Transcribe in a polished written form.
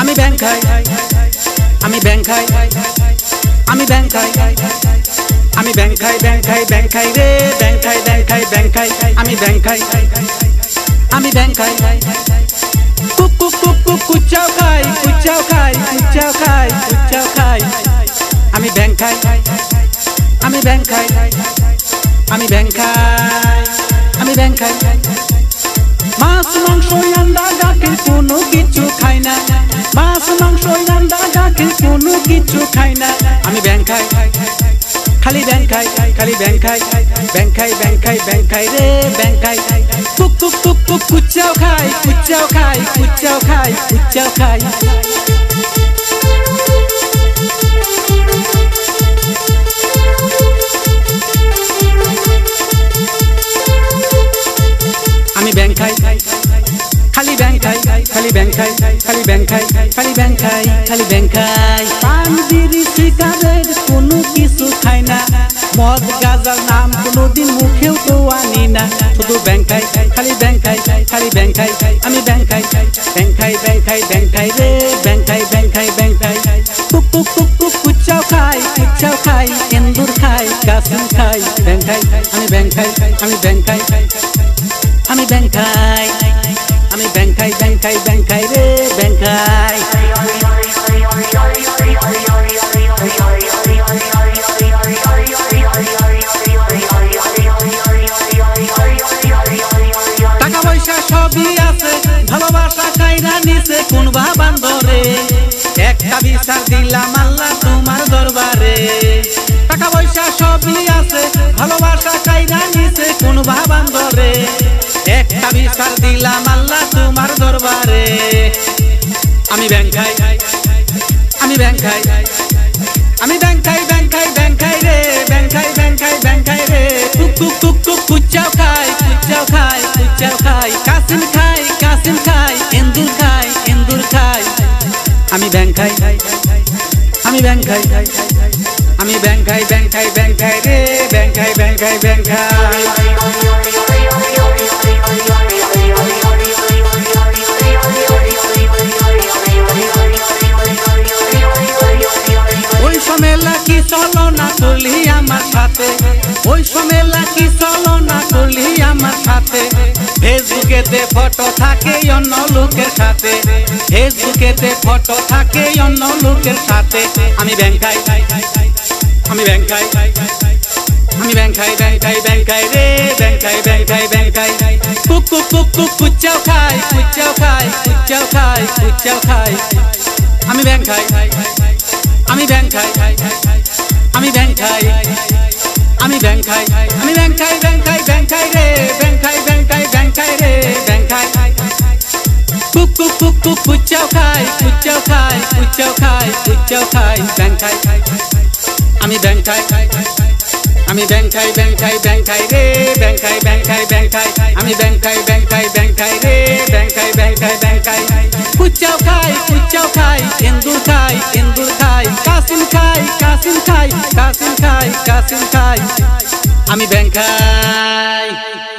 আমি ব্যাংক খাই, আমি ব্যাংক খাই, আমি ব্যাংক খাই, আমি ব্যাংক খাই, ব্যাংক খাই, ব্যাংক খাই রে, ব্যাংক খাই, ব্যাংক খাই, ব্যাংক খাই, আমি ব্যাংক খাই, আমি ব্যাংক খাই, কুক কুক কুক কুক কুচাও খাই, কুচাও খাই, কুচাও খাই, কুচাও খাই, আমি ব্যাংক খাই, আমি ব্যাংক খাই, আমি ব্যাংক খাই, আমি ব্যাংক খাই, মাছ মাংস আন্ডা গাখির কোনো কিছু খাই না, মাছ মাংস আন্ডা গাখির কোনো কিছু খাই না, আমি ব্যাংক খাই, খালি ব্যাংক খাই, খালি ব্যাংক খাই, ব্যাংক খাই, ব্যাংক খাই, ব্যাংক খাই রে, ব্যাংক খাই, কুক কুক কুক কুক কুচাও খাই, কুচাও খাই, কুচাও খাই, কুচাও খাই, আমি ব্যাংক খাই, খালি ব্যাংক খাই, খালি ব্যাংক খাই, খালি ব্যাংক খাই, খালি ব্যাংক খাই, খালি ব্যাংক খাই, পান বিড়ি সিগারেট কোনো কিছু খাই না, মদ গাঁজার নাম কোনোদিন মুখেও তো আনি না, শুধু ব্যাংক খাই, খালি ব্যাংক খাই, খালি ব্যাংক খাই, আমি ব্যাংক খাই, ব্যাংক খাই, ব্যাংক খাই, ব্যাংক খাই রে, ব্যাংক খাই, ব্যাংক খাই, ব্যাংক খাই, কুক কুক কুক কুক কুচাও খাই, কুচাও খাই, এন্দুর খাই, কাসিম খাই, ব্যাংক খাই, আমি ব্যাংক খাই, আমি ব্যাংক খাই, আমি ব্যাংক খাই, আমি ব্যাংক খাই, ব্যাংক খাই, ব্যাংক খাই রে, ব্যাংক খাই, টাকা পয়সা সবই আছে, ভালোবাসা কাইরা নিছে কোন বান্দরে, একটা বিচার দিলাম আল্লাহ তোমার দরবারে, টাকা পয়সা সবই আছে, ভালোবাসা কাইরা নিছে কোন বান্দরে, একটা বিচার দিলাম আল্লাহ তোমার দরবারে, আমি ব্যাংক খাই, আমি ব্যাংক খাই, আমি ব্যাংক খাই, ব্যাংক খাই, ব্যাংক খাই রে, ব্যাংক খাই, ব্যাংক খাই, ব্যাংক খাই রে, কুক কুক কুক কুক কুচাও খাই, কুচাও খাই, কুচাও খাই, কাসিম খাই, কাসিম খাই, এন্দুর খাই, এন্দুর খাই, আমি ব্যাংক খাই, আমি ব্যাংক খাই, আমি ব্যাংক খাই, ব্যাংক খাই, ব্যাংক খাই রে, ব্যাংক খাই, ব্যাংক খাই, ব্যাংক খাই, ওই সমেলা কি চলো না করলি আমার সাথে, ওই সমেলা কি চলো না করলি আমার সাথে, ফেসবুকেতে ফটো থাকে অন্য লোকের সাথে, ফেসবুকেতে ফটো থাকে অন্য লোকের সাথে, আমি ব্যাংক খাই, আমি ব্যাংক খাই, আমি ব্যাংক খাই, ব্যাংক খাই, ব্যাংক খাই রে, ব্যাংক খাই, ব্যাংক খাই, ব্যাংক খাই, কুক কুক কুক কুক কুচাও খাই, কুচাও খাই, কুচাও খাই, কুচাও খাই, আমি ব্যাংক খাই, আমি ব্যাংক খাই, আমি ব্যাংক খাই, আমি ব্যাংক খাই, আমি ব্যাংক খাই, ব্যাংক খাই, ব্যাংক খাই রে, ব্যাংক খাই, ব্যাংক খাই, ব্যাংক খাই রে, ব্যাংক খাই, কুক কুক কুক কুক কুচাও খাই, কুচাও খাই, কুচাও খাই, কুচাও খাই, ব্যাংক খাই, আমি ব্যাংক খাই, আমি ব্যাংক খাই, ব্যাংক খাই, ব্যাংক খাই রে, ব্যাংক খাই, ব্যাংক খাই, ব্যাংক খাই, আমি ব্যাংক খাই, ব্যাংক খাই, ব্যাংক খাই রে, ব্যাংক খাই, ব্যাংক খাই, ব্যাংক খাই, কুচাও খাই, কুচাও খাই, এন্দুর খাই, এন্দুর খাই, কাসিম খাই, কাসিম খাই, কাসিম খাই, কাসিম খাই, আমি ব্যাংক খাই।